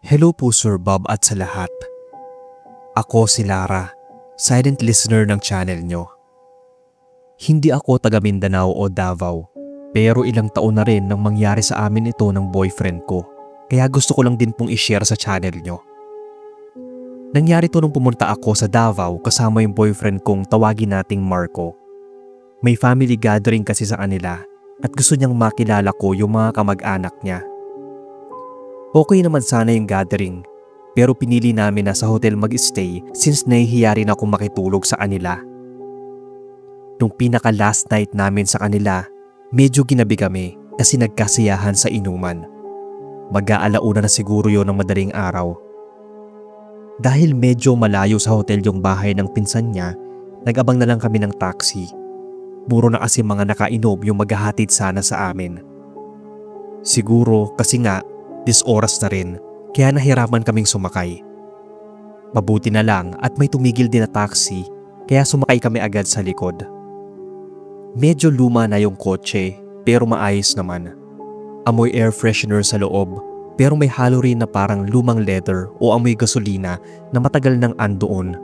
Hello po Sir Bob at sa lahat. Ako si Lara, silent listener ng channel nyo. Hindi ako taga Mindanao o Davao, pero ilang taon na rin nang mangyari sa amin ito ng boyfriend ko, kaya gusto ko lang din pong i-share sa channel nyo. Nangyari to nung pumunta ako sa Davao kasama yung boyfriend kong tawagin nating Marco. May family gathering kasi sa kanila at gusto niyang makilala ko yung mga kamag-anak niya. Okay naman sana yung gathering, pero pinili namin na sa hotel mag-stay since nahihiya rin ako makitulog sa kanila. Nung pinaka last night namin sa kanila, medyo ginabi kami kasi nagkasiyahan sa inuman. Mag-aalauna na siguro yon ng madaling araw. Dahil medyo malayo sa hotel yung bahay ng pinsan niya, nag-abang na lang kami ng taxi. Puro na kasi mga nakainom yung maghahatid sana sa amin. Siguro kasi nga, this oras na rin, kaya nahirapan kaming sumakay. Mabuti na lang at may tumigil din na taxi, kaya sumakay kami agad sa likod. Medyo luma na yung kotse, pero maayos naman. Amoy air freshener sa loob, pero may halo rin na parang lumang leather o amoy gasolina na matagal nang andoon.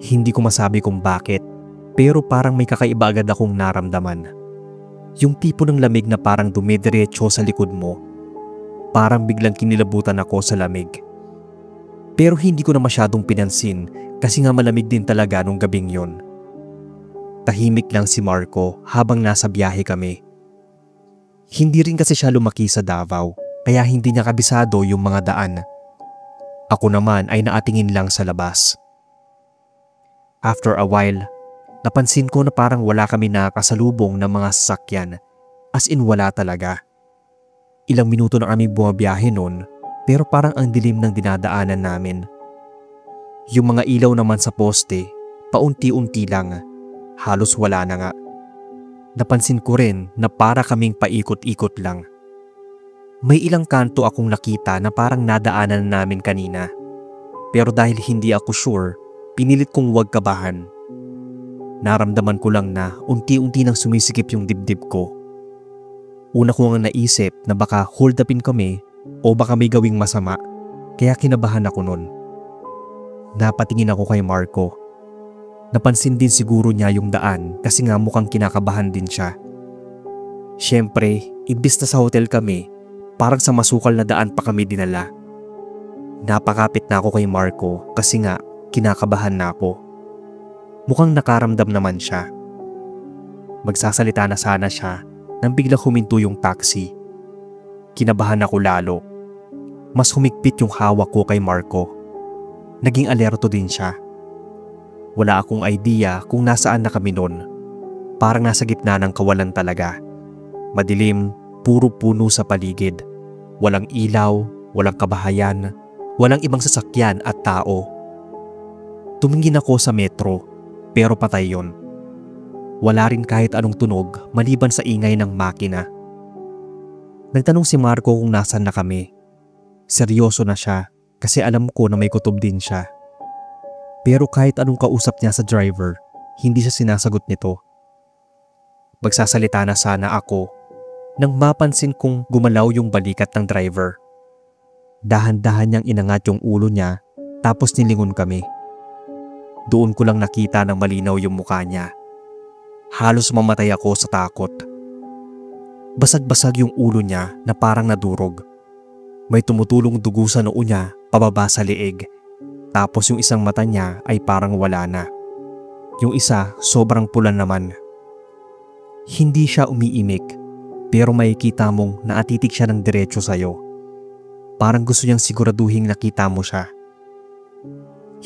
Hindi ko masabi kung bakit, pero parang may kakaiba agad akong naramdaman. Yung tipo ng lamig na parang dumidiretso sa likod mo. Parang biglang kinilabutan ako sa lamig. Pero hindi ko na masyadong pinansin kasi nga malamig din talaga nung gabing yon. Tahimik lang si Marco habang nasa biyahe kami. Hindi rin kasi siya lumaki sa Davao kaya hindi niya kabisado yung mga daan. Ako naman ay naatingin lang sa labas. After a while, napansin ko na parang wala kami nakakasalubong ng mga sasakyan, as in wala talaga. Ilang minuto na kami bumabiyahe noon pero parang ang dilim ng dinadaanan namin. Yung mga ilaw naman sa poste, paunti-unti lang, halos wala na nga. Napansin ko rin na para kaming paikot-ikot lang. May ilang kanto akong nakita na parang nadaanan namin kanina. Pero dahil hindi ako sure, pinilit kong huwag kabahan. Naramdaman ko lang na unti-unti nang sumisikip yung dibdib ko. Una ko nga naisip na baka hold upin kami o baka may gawing masama, kaya kinabahan ako nun. Napatingin ako kay Marco. Napansin din siguro niya yung daan kasi nga mukhang kinakabahan din siya. Siyempre, imbis na sa hotel kami, parang sa masukal na daan pa kami dinala. Napakapit na ako kay Marco kasi nga kinakabahan na ako. Mukhang nakaramdam naman siya. Magsasalita na sana siya nang biglang huminto yung taxi. Kinabahan ako lalo. Mas humigpit yung hawak ko kay Marco. Naging alerto din siya. Wala akong idea kung nasaan na kami nun. Parang nasa gitna ng kawalan talaga. Madilim, puro puno sa paligid. Walang ilaw, walang kabahayan, walang ibang sasakyan at tao. Tumingin ako sa metro, pero patay yon. Wala rin kahit anong tunog maliban sa ingay ng makina. Nagtanong si Marco kung nasan na kami. Seryoso na siya kasi alam ko na may kutob din siya. Pero kahit anong kausap niya sa driver, hindi siya sinasagot nito. Magsasalita na sana ako nang mapansin kong gumalaw yung balikat ng driver. Dahan-dahan niyang inangat yung ulo niya tapos nilingon kami. Doon ko lang nakita ng malinaw yung mukha niya. Halos mamatay ako sa takot. Basag-basag yung ulo niya na parang nadurog. May tumutulong dugo sa noo niya pababa sa leeg. Tapos yung isang mata niya ay parang wala na. Yung isa sobrang pula naman. Hindi siya umiimik, pero makikita mong naatitig siya ng diretso sa'yo. Parang gusto niyang siguraduhin nakita mo siya.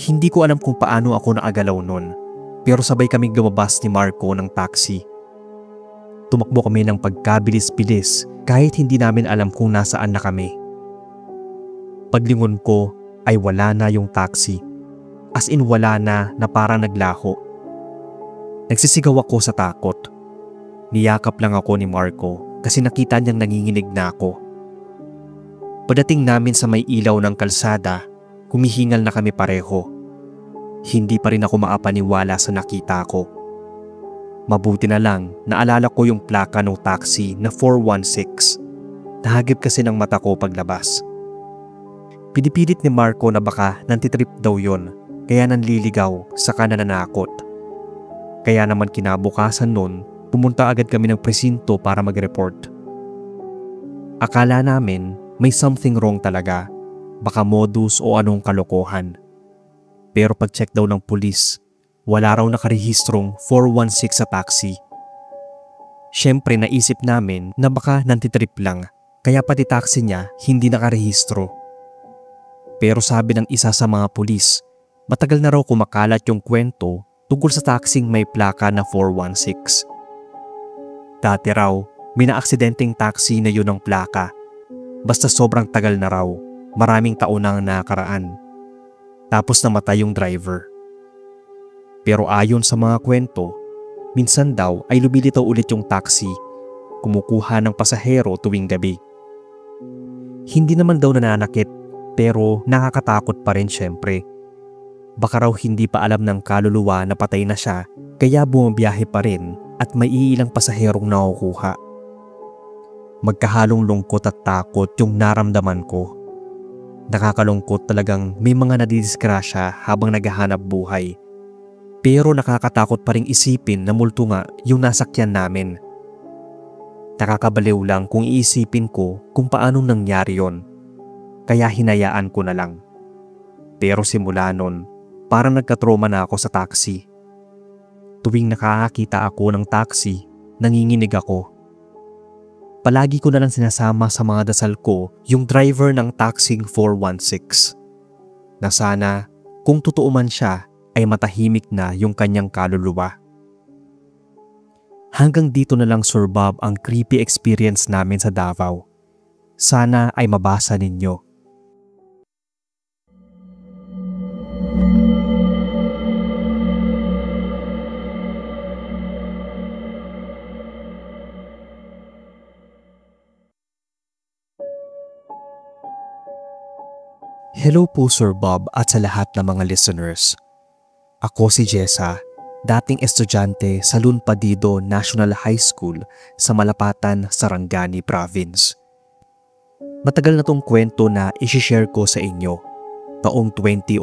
Hindi ko alam kung paano ako naagalaw nun, pero sabay kaming lumabas ni Marco ng taxi. Tumakbo kami ng pagkabilis-bilis kahit hindi namin alam kung nasaan na kami. Paglingon ko ay wala na yung taxi. As in wala na parang naglaho. Nagsisigaw ako sa takot. Niyakap lang ako ni Marco kasi nakita niyang nanginginig na ako. Pagdating namin sa may ilaw ng kalsada, humihingal na kami pareho. Hindi pa rin ako makapaniwala sa nakita ko. Mabuti na lang naalala ko yung plaka ng taxi na 416. Nahagip kasi ng mata ko paglabas. Pinipilit ni Marco na baka nantitrip daw yon, kaya nanliligaw saka nananakot. Kaya naman kinabukasan nun, pumunta agad kami ng presinto para mag-report. Akala namin may something wrong talaga, baka modus o anong kalokohan. Pero pag-check daw ng pulis, wala raw nakarehistrong 416 sa taxi. Siyempre naisip namin na baka nantitrip lang, kaya pati taxi niya hindi nakarehistro. Pero sabi ng isa sa mga pulis, matagal na raw kumakalat yung kwento tungkol sa taxing may plaka na 416. Dati raw, may naaksidenteng taxi na yun ang plaka. Basta sobrang tagal na raw, maraming taon na ang nakaraan. Tapos namatay yung driver. Pero ayon sa mga kwento, minsan daw ay lumilitaw ulit yung taxi, kumukuha ng pasahero tuwing gabi. Hindi naman daw nananakit, pero nakakatakot pa rin syempre. Baka raw hindi pa alam ng kaluluwa na patay na siya, kaya bumabiyahe pa rin at may iilang pasaherong nakukuha. Magkahalong lungkot at takot yung naramdaman ko. Nakakalungkot talagang may mga nadidisgrasya habang naghahanap buhay. Pero nakakatakot pa ring isipin na multo nga yung nasakyan namin. Nakakabaliw lang kung iisipin ko kung paano nangyari yon. Kaya hinayaan ko na lang. Pero simula nun, parang nagkatroma na ako sa taxi. Tuwing nakakakita ako ng taxi, nanginginig ako. Palagi ko na lang sinasama sa mga dasal ko yung driver ng taxing 416. Na sana, kung totoo man siya, ay matahimik na yung kanyang kaluluwa. Hanggang dito na lang Sir Bob ang creepy experience namin sa Davao. Sana ay mabasa ninyo. Hello po Sir Bob at sa lahat ng mga listeners. Ako si Jessa, dating estudyante sa Lunpadido National High School sa Malapatan, Sarangani Province. Matagal na tong kwento na isi-share ko sa inyo, taong 2009.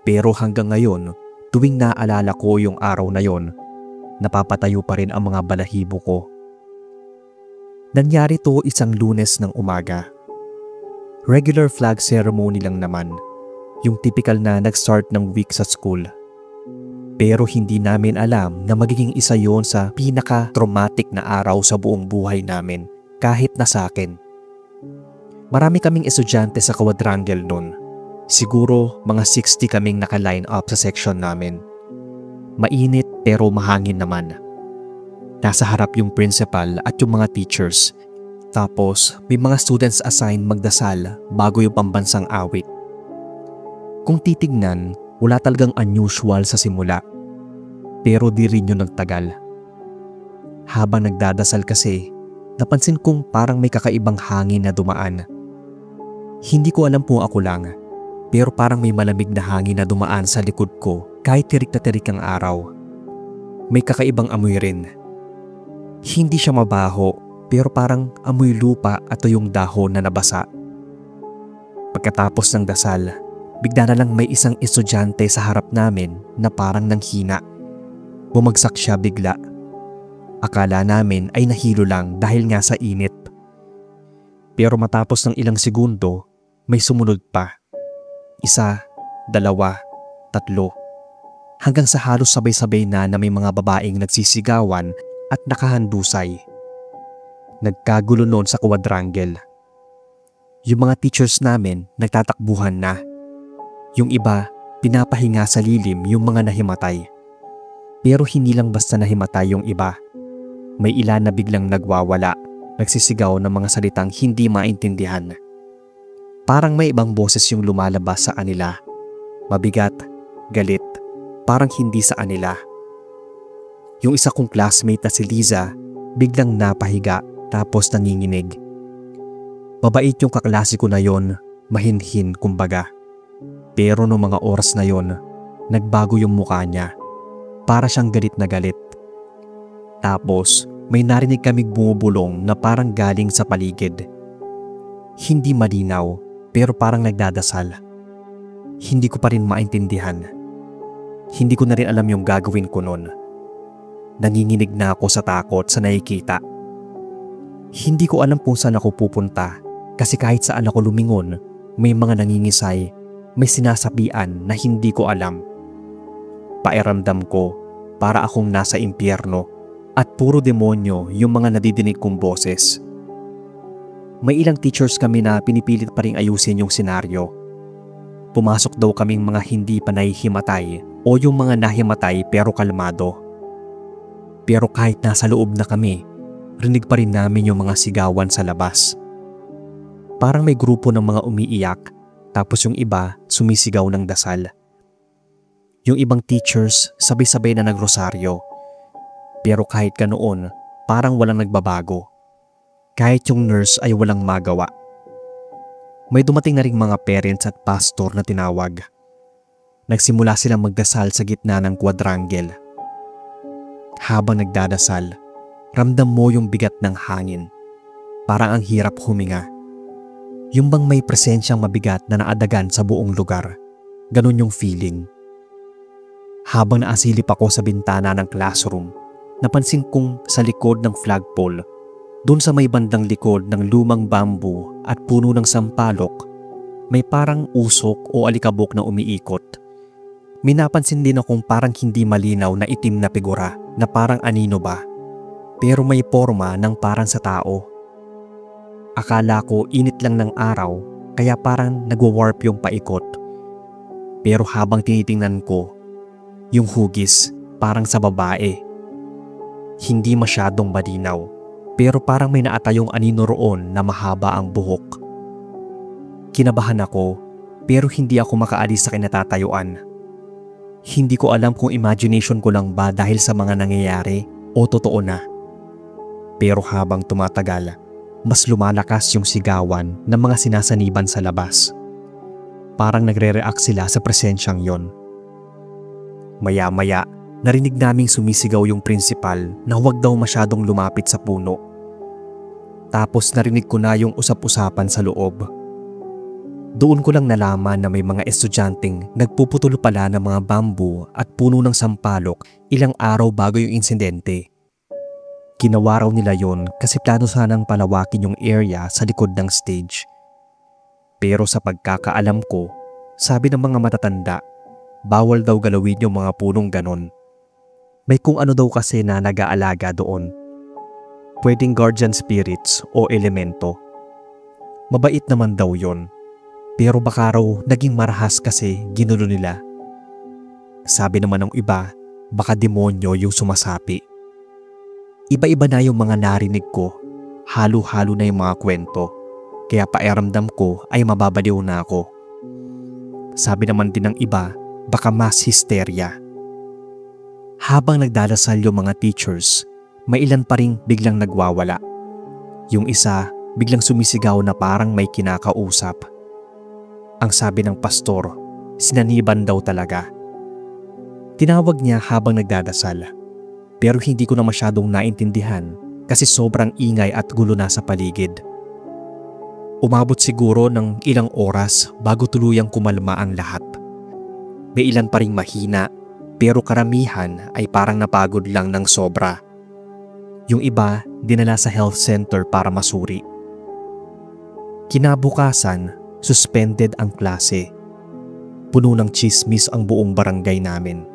Pero hanggang ngayon, tuwing naalala ko yung araw na yon, napapatayo pa rin ang mga balahibo ko. Nangyari to isang Lunes ng umaga. Regular flag ceremony lang naman, yung typical na nag-start ng week sa school. Pero hindi namin alam na magiging isa yon sa pinaka-traumatic na araw sa buong buhay namin, kahit na sa akin. Marami kaming estudyante sa quadrangle nun. Siguro mga 60 kaming naka-line up sa section namin. Mainit pero mahangin naman. Nasa harap yung principal at yung mga teachers. Tapos may mga students assigned magdasal bago yung pambansang awit. Kung titignan, wala talagang unusual sa simula. Pero di rin yun nagtagal. Habang nagdadasal kasi, napansin kong parang may kakaibang hangin na dumaan. Hindi ko alam kung ako lang, pero parang may malamig na hangin na dumaan sa likod ko kahit tirik na tirik ang araw. May kakaibang amoy rin. Hindi siya mabaho, pero parang amoy lupa at yung dahon na nabasa. Pagkatapos ng dasal, bigla na lang may isang estudyante sa harap namin na parang nanghina. Bumagsak siya bigla. Akala namin ay nahilo lang dahil nga sa init. Pero matapos ng ilang segundo, may sumunod pa. Isa, dalawa, tatlo. Hanggang sa halos sabay-sabay na may mga babaeng nagsisigawan at nakahandusay. Nagkagulo noon sa quadrangle. Yung mga teachers namin nagtatakbuhan na. Yung iba, pinapahinga sa lilim yung mga nahimatay. Pero hindi lang basta nahimatay yung iba. May ilan na biglang nagwawala, nagsisigaw ng mga salitang hindi maintindihan. Parang may ibang boses yung lumalabas sa kanila. Mabigat, galit, parang hindi sa kanila. Yung isa kong classmate na si Liza, biglang napahiga. Tapos nanginginig. Mabait yung kaklase ko na yon, mahinhin kumbaga. Pero noong mga oras na yon, nagbago yung mukha niya. Para siyang galit na galit. Tapos may narinig kaming bumubulong na parang galing sa paligid. Hindi malinaw, pero parang nagdadasal. Hindi ko pa rin maintindihan. Hindi ko na rin alam yung gagawin ko nun. Nanginginig na ako sa takot sa nakikita. Hindi ko alam kung saan ako pupunta kasi kahit saan ako lumingon, may mga nangingisay, may sinasabian na hindi ko alam. Pakiramdam ko para akong nasa impyerno at puro demonyo yung mga nadidinig kong boses. May ilang teachers kami na pinipilit pa ring ayusin yung senaryo. Pumasok daw kaming mga hindi pa nahihimatay o yung mga nahimatay pero kalmado. Pero kahit nasa loob na kami, rinig pa rin namin yung mga sigawan sa labas. Parang may grupo ng mga umiiyak tapos yung iba sumisigaw ng dasal. Yung ibang teachers sabay-sabay na nagrosaryo. Pero kahit ganoon, parang walang nagbabago. Kahit yung nurse ay walang magawa. May dumating na ring mga parents at pastor na tinawag. Nagsimula silang magdasal sa gitna ng quadrangle. Habang nagdadasal, ramdam mo yung bigat ng hangin. Parang ang hirap huminga. Yung bang may presensyang mabigat na naadagan sa buong lugar. Ganun yung feeling. Habang naasilip ako sa bintana ng classroom, napansin kong sa likod ng flagpole, doon sa may bandang likod ng lumang bamboo at puno ng sampalok, may parang usok o alikabok na umiikot. May napansin din akong parang hindi malinaw na itim na figura na parang anino ba, pero may forma ng parang sa tao. Akala ko init lang ng araw kaya parang nagwa-warp yung paikot. Pero habang tinitingnan ko, yung hugis parang sa babae. Hindi masyadong malinaw pero parang may naatayong anino roon na mahaba ang buhok. Kinabahan ako pero hindi ako makaalis sa kinatatayuan. Hindi ko alam kung imagination ko lang ba dahil sa mga nangyayari o totoo na. Pero habang tumatagal, mas lumalakas yung sigawan ng mga sinasaniban sa labas. Parang nagre-react sila sa presensyang yon. Maya-maya, narinig naming sumisigaw yung principal na huwag daw masyadong lumapit sa puno. Tapos narinig ko na yung usap-usapan sa loob. Doon ko lang nalaman na may mga estudyanteng nagpuputol pala ng mga bamboo at puno ng sampalok ilang araw bago yung insidente. Ginawa raw nila yon kasi plano sanang palawakin yung area sa likod ng stage. Pero sa pagkakaalam ko, sabi ng mga matatanda, bawal daw galawin yung mga punong ganon. May kung ano daw kasi na nag-aalaga doon. Pwedeng guardian spirits o elemento. Mabait naman daw yon. Pero baka raw naging marahas kasi ginulo nila. Sabi naman ng iba, baka demonyo yung sumasapi. Iba-iba na yung mga narinig ko. Halo-halo na yung mga kwento. Kaya pakiramdam ko ay mababaliw na ako. Sabi naman din ng iba, baka mass hysteria. Habang nagdadasal yung mga teachers, may ilan pa ring biglang nagwawala. Yung isa, biglang sumisigaw na parang may kinakausap. Ang sabi ng pastor, sinaniban daw talaga. Tinawag niya habang nagdadasal. Pero hindi ko na masyadong naintindihan kasi sobrang ingay at gulo na sa paligid. Umabot siguro ng ilang oras bago tuluyang kumalma ang lahat. May ilan pa ring mahina pero karamihan ay parang napagod lang ng sobra. Yung iba dinala sa health center para masuri. Kinabukasan, suspended ang klase. Puno ng chismis ang buong barangay namin.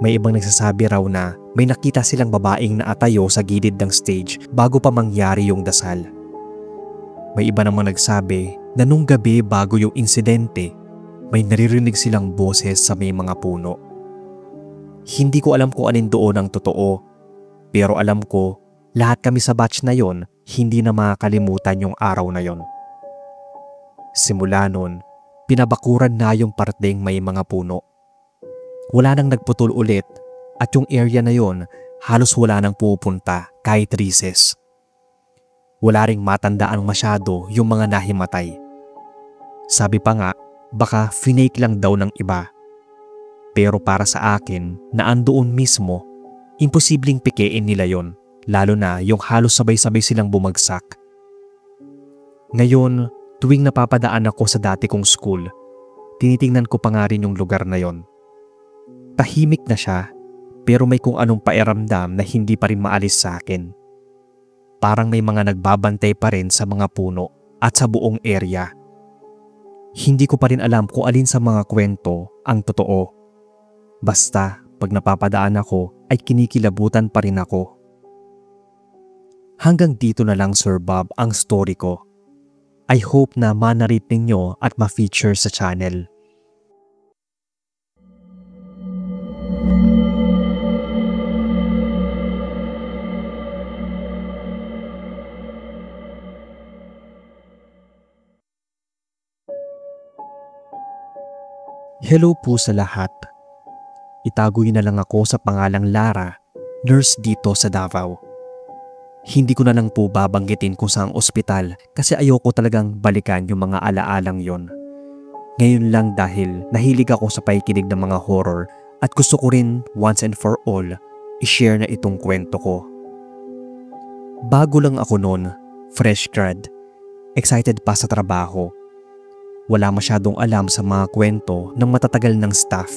May ibang nagsasabi raw na may nakita silang babaeng naatayo sa gilid ng stage bago pa mangyari yung dasal. May iba namang nagsabi na nung gabi bago yung insidente, may naririnig silang boses sa may mga puno. Hindi ko alam kung alin doon ang totoo, pero alam ko lahat kami sa batch na yon hindi na makakalimutan yung araw na yon. Simula nun, pinabakuran na yung parteng may mga puno. Wala nang nagputol ulit at yung area na yon halos wala nang pupunta kahit recess. Wala ring matandaan masyado yung mga nahimatay. Sabi pa nga, baka finake lang daw ng iba. Pero para sa akin na andoon mismo, imposibleng pikein nila yon, lalo na yung halos sabay-sabay silang bumagsak. Ngayon, Tuwing napapadaan ako sa dati kong school, tinitingnan ko pa nga rin yung lugar na yon. Tahimik na siya, pero may kung anong pakiramdam na hindi pa rin maalis sa akin. Parang may mga nagbabantay pa rin sa mga puno at sa buong area. Hindi ko pa rin alam kung alin sa mga kwento ang totoo. Basta pag napapadaan ako ay kinikilabutan pa rin ako. Hanggang dito na lang, Sir Bob, ang story ko. I hope na ma-narrate ninyo at ma-feature sa channel. Hello po sa lahat. Itago na lang ako sa pangalang Lara, nurse dito sa Davao. Hindi ko na lang po babanggitin kung saang ospital kasi ayoko talagang balikan yung mga alaalang yon. Ngayon lang dahil nahilig ako sa pakikinig ng mga horror at gusto ko rin once and for all i-share na itong kwento ko. Bago lang ako noon, fresh grad, excited pa sa trabaho. Wala masyadong alam sa mga kwento ng matatagal ng staff.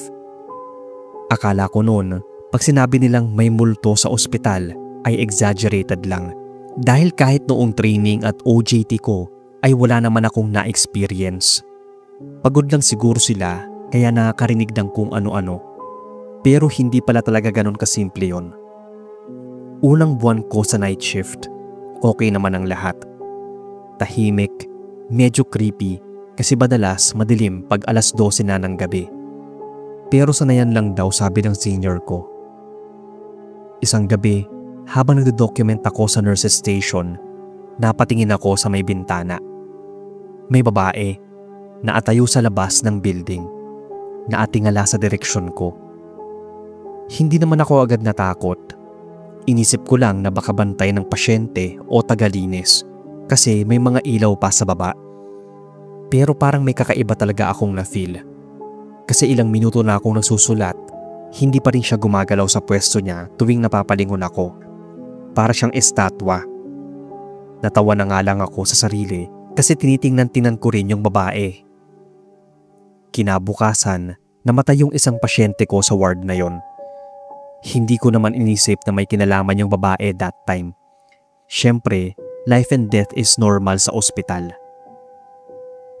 Akala ko noon, pag sinabi nilang may multo sa ospital ay exaggerated lang. Dahil kahit noong training at OJT ko ay wala naman akong na-experience. Pagod lang siguro sila kaya nakakarinig ng kung ano-ano. Pero hindi pala talaga ganun kasimple yon. Unang buwan ko sa night shift, okay naman ang lahat. Tahimik, medyo creepy kasi madalas madilim pag 12:00 na ng gabi. Pero sanayan lang daw, sabi ng senior ko. Isang gabi, habang nagdo-document ako sa nurses station, napatingin ako sa may bintana. May babae, naatayo sa labas ng building, naatingala sa direksyon ko. Hindi naman ako agad natakot. Inisip ko lang na baka bantay ng pasyente o tagalinis kasi may mga ilaw pa sa baba. Pero parang may kakaiba talaga akong na-feel. Kasi ilang minuto na akong nagsusulat, hindi pa rin siya gumagalaw sa pwesto niya tuwing napapalingon ako. Para siyang estatwa. Natawa na nga lang ako sa sarili kasi tinitingnan ko rin yung babae. Kinabukasan, namatay yung isang pasyente ko sa ward na yon. Hindi ko naman inisip na may kinalaman yung babae that time. Siyempre, life and death is normal sa ospital.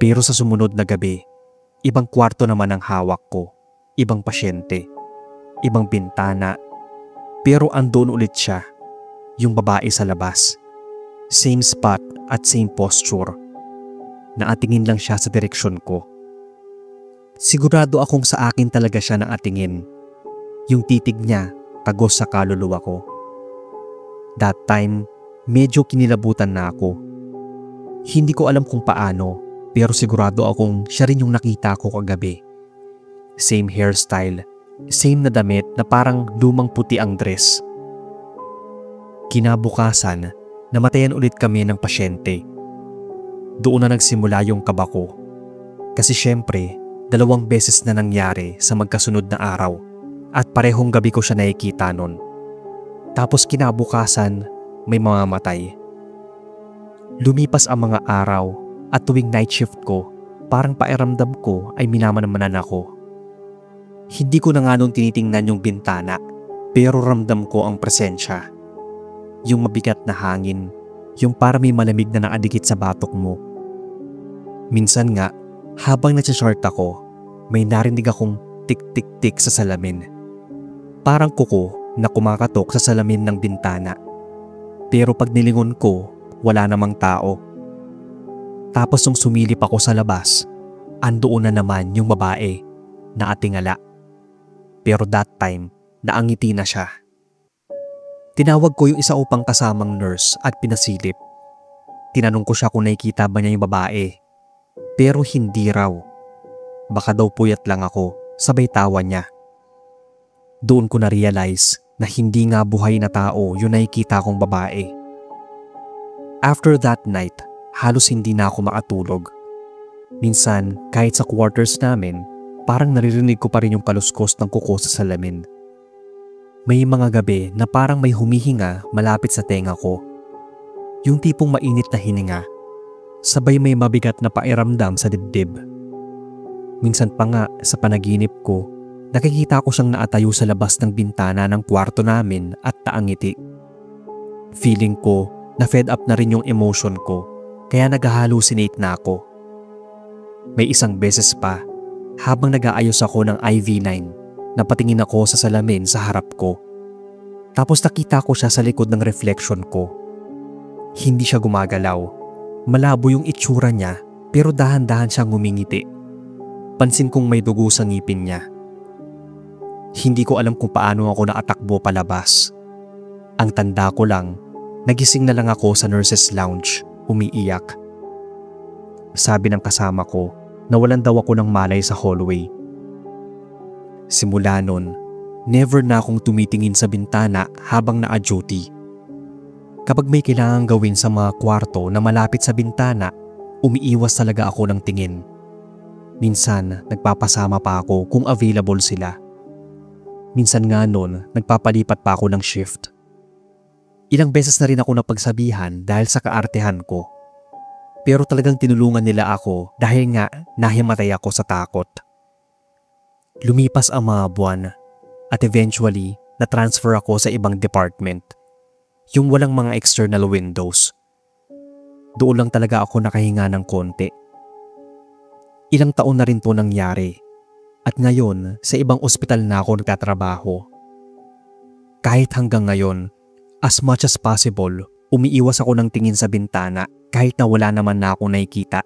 Pero sa sumunod na gabi, ibang kwarto naman ang hawak ko, ibang pasyente, ibang bintana, pero andun ulit siya. Yung babae sa labas. Same spot at same posture. Naatingin lang siya sa direksyon ko. Sigurado akong sa akin talaga siya naatingin. Yung titig niya tagos sa kaluluwa ko. That time, medyo kinilabutan na ako. Hindi ko alam kung paano, pero sigurado akong siya rin yung nakita ko kagabi. Same hairstyle, same na damit na parang lumang puti ang dress. Kinabukasan, namatayan ulit kami ng pasyente. Doon na nagsimula yung kaba ko. Kasi syempre, 2 beses na nangyari sa magkasunod na araw at parehong gabi ko siya nakikita nun. Tapos kinabukasan, may mamamatay. Lumipas ang mga araw at tuwing night shift ko, parang pakiramdam ko ay minamanaman ako. Hindi ko na nga nung tinitingnan yung bintana, pero ramdam ko ang presensya. Yung mabigat na hangin, yung para may malamig na nakadikit sa batok mo. Minsan nga, habang nagsa-short ako, may narinig akong tik-tik-tik sa salamin. Parang kuko na kumakatok sa salamin ng bintana. Pero pag nilingon ko, wala namang tao. Tapos nung sumilip ako sa labas, andoon na naman yung babae na atingala. Pero that time, naangiti na siya. Tinawag ko yung isa upang kasamang nurse at pinasilip. Tinanong ko siya kung nakikita ba niya yung babae. Pero hindi raw. Baka daw puyat lang ako, sabay tawa niya. Doon ko na-realize na hindi nga buhay na tao yung nakikita kong babae. After that night, halos hindi na ako makatulog. Minsan, kahit sa quarters namin, parang naririnig ko pa rin yung kaluskos ng kuko sa salamin. May mga gabi na parang may humihinga malapit sa tenga ko. Yung tipong mainit na hininga. sabay may mabigat na pairamdam sa dibdib. Minsan pa nga sa panaginip ko, nakikita ko siyang naatayo sa labas ng bintana ng kwarto namin at taangiti. Feeling ko na fed up na rin yung emotion ko, kaya nag-hallucinate na ako. May isang beses pa, habang nag-aayos ako ng IV line, napatingin ako sa salamin sa harap ko. Tapos nakita ko siya sa likod ng reflection ko. Hindi siya gumagalaw. Malabo yung itsura niya, pero dahan-dahan siyang ngumingiti. Pansin kong may dugo sa ngipin niya. Hindi ko alam kung paano ako nakatakbo palabas. Ang tanda ko lang, nagising na lang ako sa nurses lounge, umiiyak. Sabi ng kasama ko, nawalan daw ako ng malay sa hallway. Simula nun, never na akong tumitingin sa bintana habang naka-duty. Kapag may kailangang gawin sa mga kwarto na malapit sa bintana, umiiwas talaga ako ng tingin. Minsan, nagpapasama pa ako kung available sila. Minsan nga nun, nagpapalipat pa ako ng shift. Ilang beses na rin ako napagsabihan dahil sa kaartehan ko. Pero talagang tinulungan nila ako dahil nga nahimatay ako sa takot. Lumipas ang mga buwan at eventually na-transfer ako sa ibang department. Yung walang mga external windows. Doon lang talaga ako nakahinga ng konti. Ilang taon na rin to nangyari at ngayon sa ibang ospital na ako nagtatrabaho. Kahit hanggang ngayon, as much as possible, umiiwas ako ng tingin sa bintana kahit na wala naman na akong nakikita.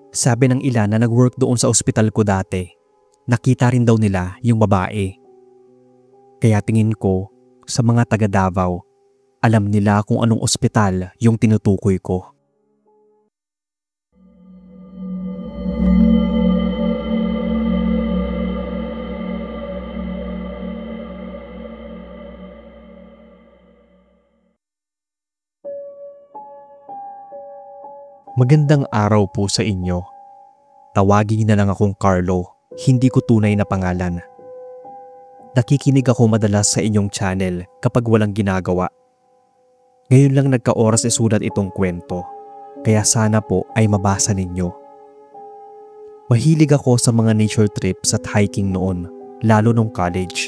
Sabi ng ilan na nag-work doon sa ospital ko dati, nakita rin daw nila yung babae. Kaya tingin ko sa mga taga Davao, alam nila kung anong ospital yung tinutukoy ko. Magandang araw po sa inyo. Tawagin na lang akong Carlo, hindi ko tunay na pangalan. Nakikinig ako madalas sa inyong channel kapag walang ginagawa. Ngayon lang nagka-oras isulat itong kwento, kaya sana po ay mabasa ninyo. Mahilig ako sa mga nature trips at hiking noon, lalo nung college.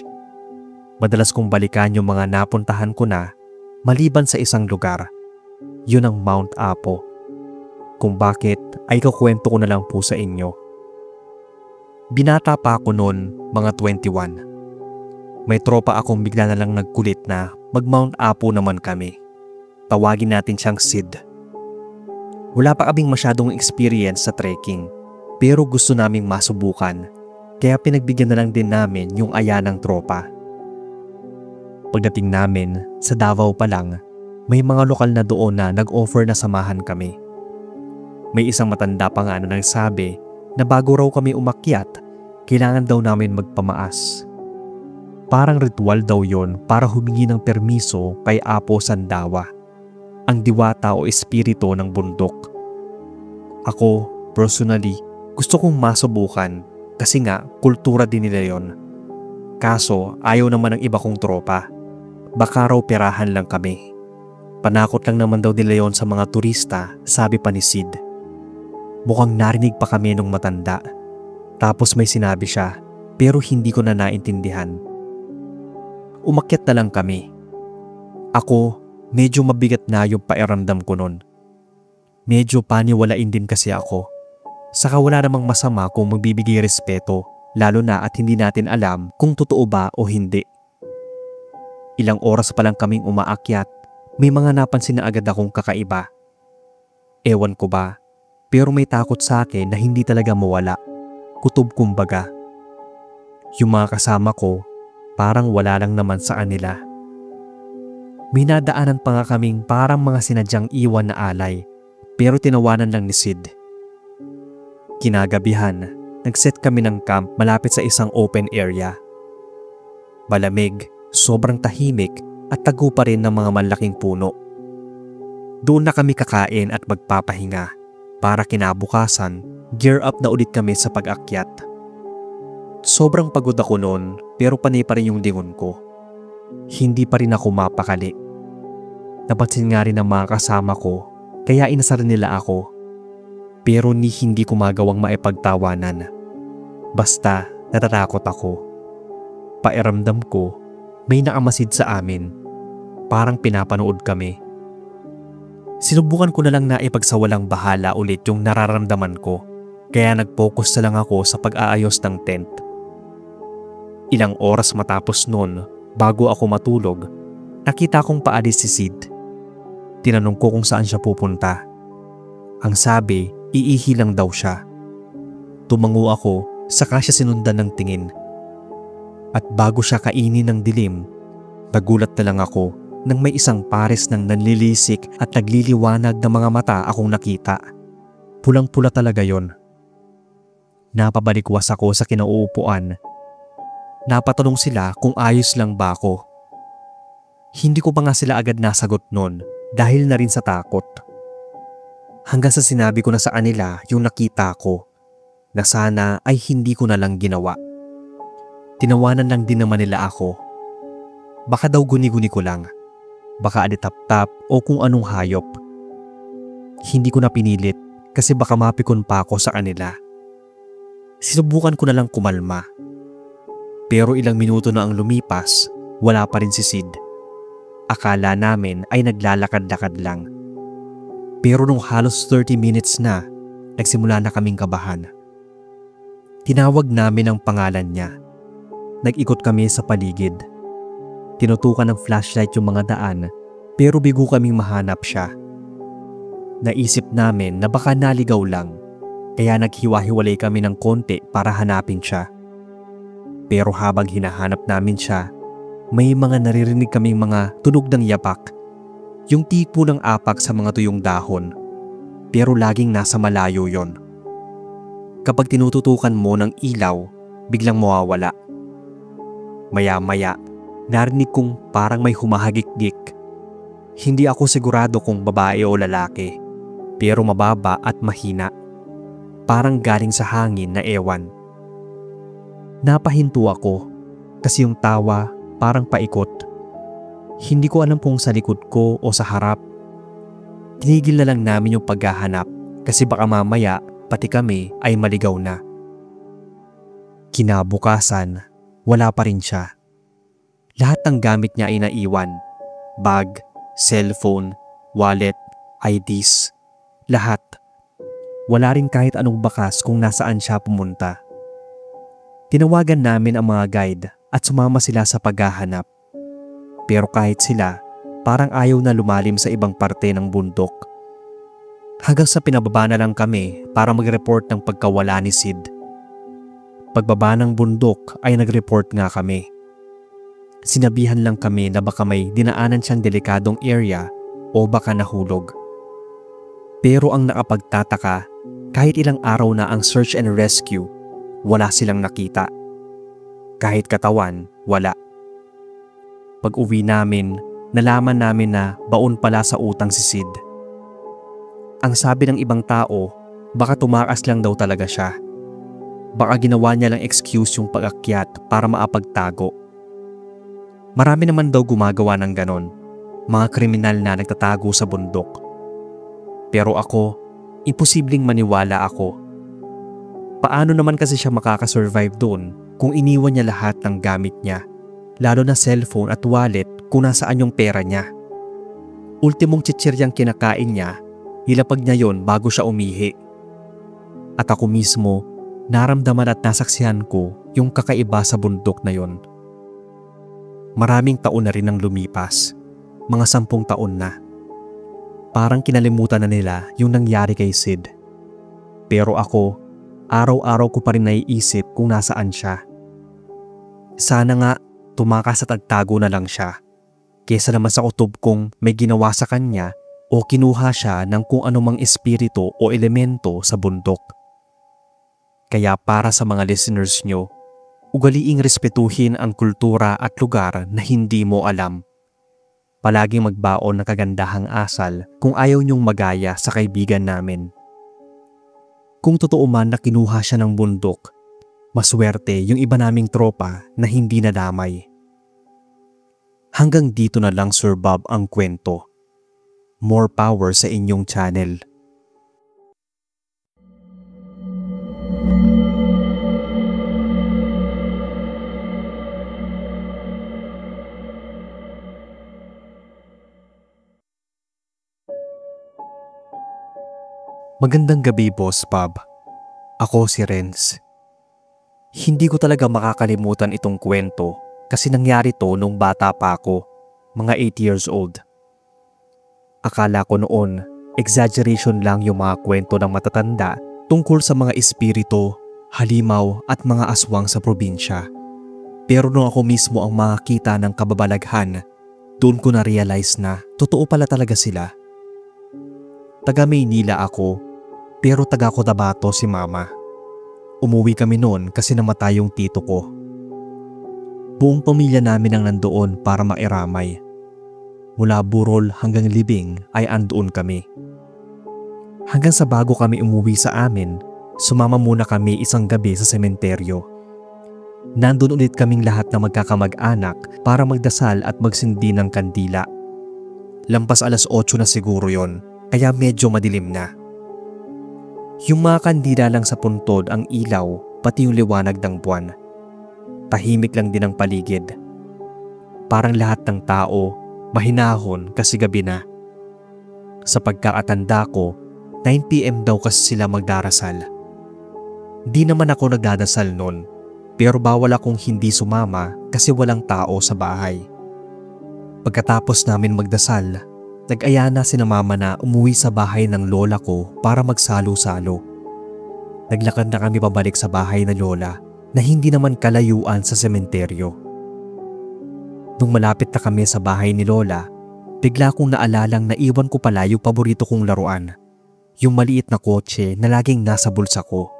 Madalas kong balikan yung mga napuntahan ko na, maliban sa isang lugar. Yun ang Mount Apo. Kung bakit ay kukwento ko na lang po sa inyo. Binata pa ako noon, mga 21. May tropa akong bigla na lang nagkulit na mag-Mount Apo naman kami. Tawagin natin siyang Sid. Wala pa kaming masyadong experience sa trekking, pero gusto naming masubukan, kaya pinagbigyan na lang din namin yung aya ng tropa. Pagdating namin, sa Davao pa lang, may mga lokal na doon na nag-offer na samahan kami. May isang matanda pa nga na nagsabi na bago raw kami umakyat, kailangan daw namin magpamaas. Parang ritual daw yon para humingi ng permiso kay Apo Sandawa, ang diwata o espiritu ng bundok. Ako, personally, gusto kong masubukan kasi nga kultura din nila yon. Kaso ayaw naman ng iba kong tropa. Baka raw perahan lang kami. Panakot lang naman daw nila yon sa mga turista, sabi pa ni Sid. Mukhang narinig pa kami nung matanda. Tapos may sinabi siya, pero hindi ko na naintindihan. Umakyat na lang kami. Ako, medyo mabigat na yung pairamdam ko nun. Medyo paniwalain din kasi ako. Saka wala namang masama kung magbibigay respeto, lalo na at hindi natin alam kung totoo ba o hindi. Ilang oras pa lang kaming umaakyat, may mga napansin na agad akong kakaiba. Ewan ko ba, pero may takot sa akin na hindi talaga mawala. Kutob kumbaga. Yung mga kasama ko, parang wala lang naman sa kanila. May nadaanan pa nga kaming parang mga sinadyang iwan na alay, pero tinawanan lang ni Sid. Kinagabihan, nagset kami ng camp malapit sa isang open area. Malamig, sobrang tahimik at tago pa rin ng mga malaking puno. Doon na kami kakain at magpapahinga. Para kinabukasan, gear up na ulit kami sa pag-akyat. Sobrang pagod ako noon pero panay pa rin yung lingon ko. Hindi pa rin ako mapakali. Napansin nga rin ng mga kasama ko kaya inasar nila ako Pero hindi ko magawang maipagtawanan. Basta natatakot ako. Pairamdam ko may nakamasid sa amin. Parang pinapanood kami. Sinubukan ko na lang na ipagsawalang bahala ulit yung nararamdaman ko. Kaya nag-focus na lang ako sa pag-aayos ng tent. Ilang oras matapos nun, bago ako matulog, nakita kong paalis si Sid. Tinanong ko kung saan siya pupunta. Ang sabi, iihi lang daw siya. Tumango ako, saka siya sinundan ng tingin. At bago siya kainin ng dilim, nagulat na lang ako nang may isang pares ng nanlilisik at nagliliwanag na mga mata akong nakita. Pulang-pula talaga yon. Napabalikwas ako sa kinauupuan. Napatanong sila kung ayos lang ba ako. Hindi ko pa nga sila agad nasagot nun dahil na rin sa takot. Hanggang sa sinabi ko na sa kanila yung nakita ko na sana ay hindi ko na lang ginawa. Tinawanan lang din naman nila ako. Baka daw guni-guni ko lang. Baka alitap-tap o kung anong hayop. Hindi ko na pinilit kasi baka mapikon pa ako sa kanila. Sinubukan ko na lang kumalma. Pero ilang minuto na ang lumipas, wala pa rin si Sid. Akala namin ay naglalakad-lakad lang. Pero nung halos 30 minutes na, nagsimula na kaming kabahan. Tinawag namin ang pangalan niya. Nag-ikot kami sa paligid. Tinutukan ng flashlight yung mga daan, pero bigo kaming mahanap siya. Naisip namin na baka naligaw lang, kaya naghiwa-hiwalay kami ng konti para hanapin siya. Pero habang hinahanap namin siya, may mga naririnig kaming mga tunog ng yapak. Yung tipo ng apak sa mga tuyong dahon, pero laging nasa malayo yon. Kapag tinututukan mo ng ilaw, biglang mawawala. Maya-maya, narinig kong parang may humahagik-gik. Hindi ako sigurado kung babae o lalaki, pero mababa at mahina. Parang galing sa hangin na ewan. Napahinto ako kasi yung tawa parang paikot. Hindi ko alam kung sa likod ko o sa harap. Tinigil na lang namin yung paghahanap kasi baka mamaya pati kami ay maligaw na. Kinabukasan, wala pa rin siya. Lahat ng gamit niya ay naiwan. Bag, cellphone, wallet, IDs, lahat. Wala rin kahit anong bakas kung nasaan siya pumunta. Tinawagan namin ang mga guide at sumama sila sa paghahanap. Pero kahit sila, parang ayaw na lumalim sa ibang parte ng bundok. Hanggang sa pinababa na lang kami para mag-report ng pagkawala ni Sid. Pagbaba ng bundok ay nag-report nga kami. Sinabihan lang kami na baka may dinaanan siyang delikadong area o baka nahulog. Pero ang nakapagtataka, kahit ilang araw na ang search and rescue, wala silang nakita. Kahit katawan, wala. Pag-uwi namin, nalaman namin na baon pala sa utang si Sid. Ang sabi ng ibang tao, baka tumakas lang daw talaga siya. Baka ginawa niya lang excuse yung pag-akyat para maapagtago. Marami naman daw gumagawa ng ganon, mga kriminal na nagtatago sa bundok. Pero ako, imposibleng maniwala ako. Paano naman kasi siya makakasurvive doon kung iniwan niya lahat ng gamit niya? Lalo na cellphone at wallet kung nasaan yung pera niya. Ultimong chichiryang kinakain niya, nilapag niya yon bago siya umihi. At ako mismo, naramdaman at nasaksihan ko yung kakaiba sa bundok na yon. Maraming taon na rin ang lumipas, mga 10 taon na. Parang kinalimutan na nila yung nangyari kay Sid. Pero ako, araw-araw ko pa rin naiisip kung nasaan siya. Sana nga tumakas at tagtago na lang siya, kesa naman sa kutob kong may ginawa sa kanya o kinuha siya ng kung anumang espiritu o elemento sa bundok. Kaya para sa mga listeners nyo, ugaliing respetuhin ang kultura at lugar na hindi mo alam. Palaging magbaon ng kagandahang asal kung ayaw nyong magaya sa kaibigan namin. Kung totoo man na kinuha siya ng bundok, maswerte yung iba naming tropa na hindi nadamay. Hanggang dito na lang, Sir Bob, ang kwento. More power sa inyong channel. Magandang gabi, Boss Bob. Ako si Renz. Hindi ko talaga makakalimutan itong kwento kasi nangyari to nung bata pa ako, mga 8 years old. Akala ko noon, exaggeration lang yung mga kwento ng matatanda tungkol sa mga espiritu, halimaw at mga aswang sa probinsya. Pero nung ako mismo ang makakita ng kababalaghan, doon ko na-realize na totoo pala talaga sila. Taga Maynila ako, pero taga Cotabato si Mama. Umuwi kami noon kasi namatay yung tito ko. Buong pamilya namin ang nandoon para mairamay. Mula burol hanggang libing ay andoon kami. Hanggang sa bago kami umuwi sa amin, sumama muna kami isang gabi sa sementeryo. Nandun ulit kaming lahat na magkakamag-anak para magdasal at magsindi ng kandila. Lampas 8:00 na siguro yon, kaya medyo madilim na. Yung mga kandila lang sa puntod ang ilaw, pati yung liwanag ng buwan. Tahimik lang din ang paligid. Parang lahat ng tao, mahinahon kasi gabi na. Sa pagkakatanda ko, 9 PM daw kasi sila magdarasal. Di naman ako nagdadasal noon, pero bawal akong hindi sumama kasi walang tao sa bahay. Pagkatapos namin magdasal, nag-aya na sina Mama na umuwi sa bahay ng lola ko para magsalo-salo. Naglakad na kami pabalik sa bahay ng lola na hindi naman kalayuan sa sementeryo. Nung malapit na kami sa bahay ni lola, bigla kong naalalang naiwan ko pala yung paborito kong laruan, yung maliit na kotse na laging nasa bulsa ko.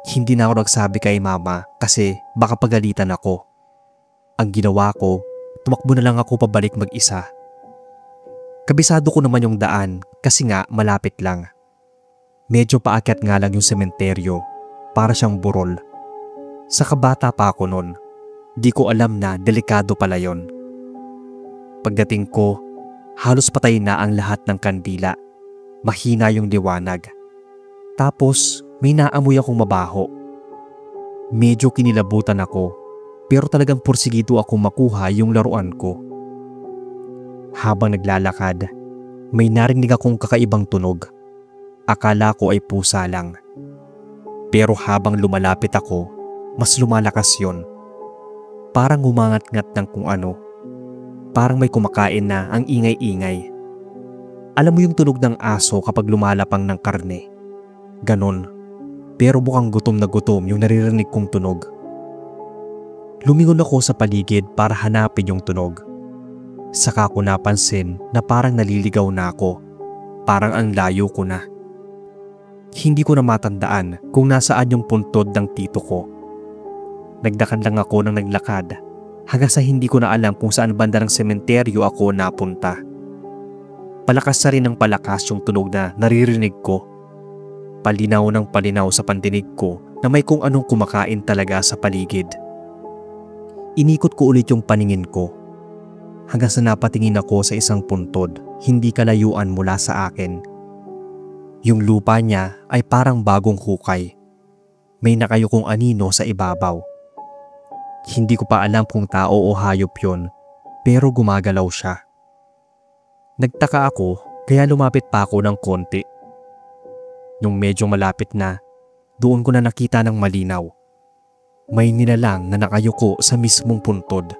Hindi na ako nagsabi kay Mama kasi baka pagalitan ako. Ang ginawa ko, tumakbo na lang ako pabalik mag-isa. Kabisado ko naman yung daan kasi nga malapit lang. Medyo paakyat nga lang yung sementeryo, para siyang burol. Sa kabata pa ako nun, di ko alam na delikado pala yon. Pagdating ko, halos patay na ang lahat ng kandila. Mahina yung liwanag. Tapos may naamoy akong mabaho. Medyo kinilabutan ako, pero talagang pursigido akong makuha yung laruan ko. Habang naglalakad, may narinig akong kakaibang tunog. Akala ko ay pusa lang. Pero habang lumalapit ako, mas lumalakas yon. Parang umangat-ngat ng kung ano. Parang may kumakain na ang ingay-ingay. Alam mo yung tunog ng aso kapag lumalapang ng karne? Ganon. Pero mukhang gutom na gutom yung naririnig kong tunog. Lumingon ako sa paligid para hanapin yung tunog. Saka ko napansin na parang naliligaw na ako. Parang ang layo ko na. Hindi ko na matandaan kung nasaan yung puntod ng tito ko. Nagdakan lang ako ng naglakad hanggang sa hindi ko na alam kung saan banda ng sementeryo ako napunta. Palakas na rin ng palakas yung tunog na naririnig ko. Palinaw ng palinaw sa pandinig ko na may kung anong kumakain talaga sa paligid. Inikot ko ulit yung paningin ko. Hanggang sa napatingin ako sa isang puntod, hindi kalayuan mula sa akin. Yung lupa niya ay parang bagong hukay. May nakayukong anino sa ibabaw. Hindi ko pa alam kung tao o hayop yon, pero gumagalaw siya. Nagtaka ako kaya lumapit pa ako ng konti. Nung medyo malapit na, doon ko na nakita ng malinaw. May nilalang na nakayuko sa mismong puntod.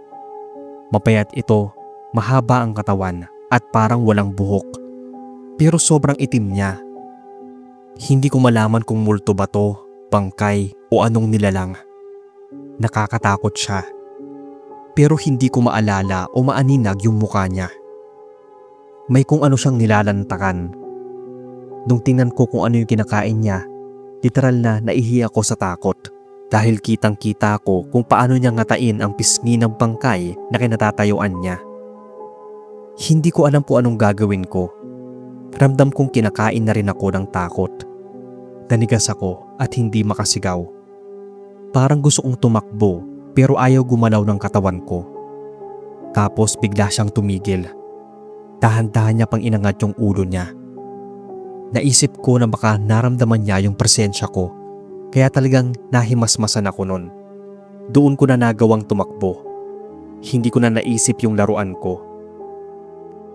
Mapayat ito, mahaba ang katawan at parang walang buhok. Pero sobrang itim niya. Hindi ko malaman kung multo ba to, bangkay o anong nilalang. Nakakatakot siya. Pero hindi ko maalala o maaninag yung mukha niya. May kung ano siyang nilalantakan. Nung tingnan ko kung ano yung kinakain niya, literal na naihi ako sa takot. Dahil kitang-kita ko kung paano niya ngatain ang pisngi ng bangkay na kinatatayuan niya. Hindi ko alam kung anong gagawin ko. Ramdam kong kinakain na rin ako ng takot. Nanigas ako at hindi makasigaw. Parang gusto kong tumakbo pero ayaw gumalaw ng katawan ko. Tapos bigla siyang tumigil. Dahan-dahan niya pang inangat yung ulo niya. Naisip ko na baka naramdaman niya yung presensya ko. Kaya talagang nahimasmasan ako nun. Doon ko na nagawang tumakbo. Hindi ko na naisip yung laruan ko.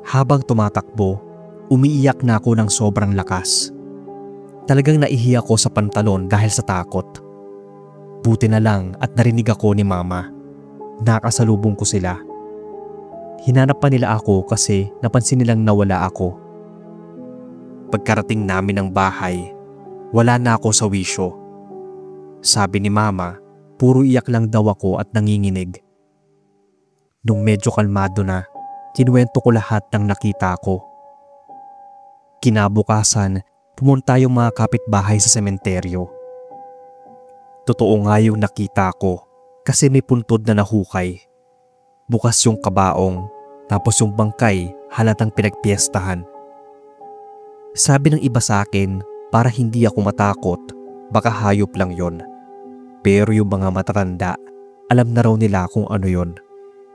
Habang tumatakbo, umiiyak na ako ng sobrang lakas. Talagang naihi ako sa pantalon dahil sa takot. Buti na lang at narinig ako ni Mama. Nakasalubong ko sila. Hinanap pa nila ako kasi napansin nilang nawala ako. Pagkarating namin ng bahay, wala na ako sa wisyo. Sabi ni Mama, puro iyak lang daw ako at nanginginig. Nung medyo kalmado na, kinuwento ko lahat ng nakita ko. Kinabukasan, pumunta yung mga kapitbahay sa sementeryo. Totoo nga yung nakita ko kasi may puntod na nahukay. Bukas yung kabaong, tapos yung bangkay halatang pinagpiestahan. Sabi ng iba sa akin, para hindi ako matakot, baka hayop lang yon. Pero yung mga matatanda, alam na raw nila kung ano yon.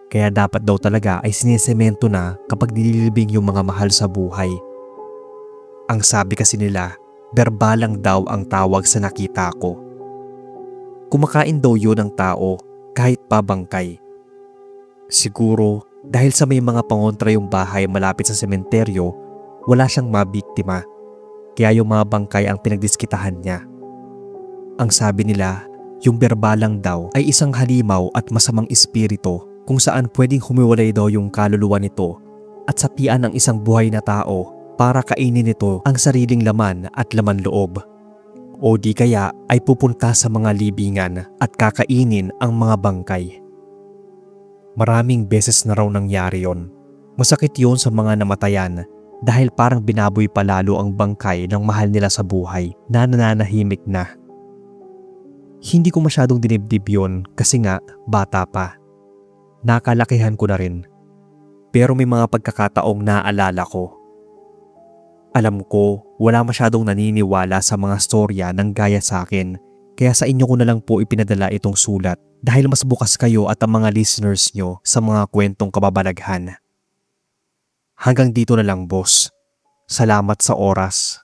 Kaya dapat daw talaga ay sinisemento na kapag nililibing yung mga mahal sa buhay. Ang sabi kasi nila, berbalang daw ang tawag sa nakita ko. Kumakain daw yun ng tao kahit pa bangkay. Siguro dahil sa may mga pangontra yung bahay malapit sa sementeryo, wala siyang mabiktima. Kaya yung mga bangkay ang pinagdiskitahan niya. Ang sabi nila, yung berbalang daw ay isang halimaw at masamang espiritu kung saan pwedeng humiwalay daw yung kaluluwa nito at satian ng isang buhay na tao para kainin nito ang sariling laman at laman loob. O di kaya ay pupunta sa mga libingan at kakainin ang mga bangkay. Maraming beses na raw nangyari yon. Masakit yon sa mga namatayan dahil parang binaboy palalo ang bangkay ng mahal nila sa buhay na nananahimik na. Hindi ko masyadong dinibdib yon kasi nga bata pa. Nakalakihan ko na rin. Pero may mga pagkakataong naaalala ko. Alam ko, wala masyadong naniniwala sa mga storya ng gaya sa akin, kaya sa inyo ko na lang po ipinadala itong sulat dahil mas bukas kayo at ang mga listeners nyo sa mga kwentong kababalaghan. Hanggang dito na lang, boss. Salamat sa oras.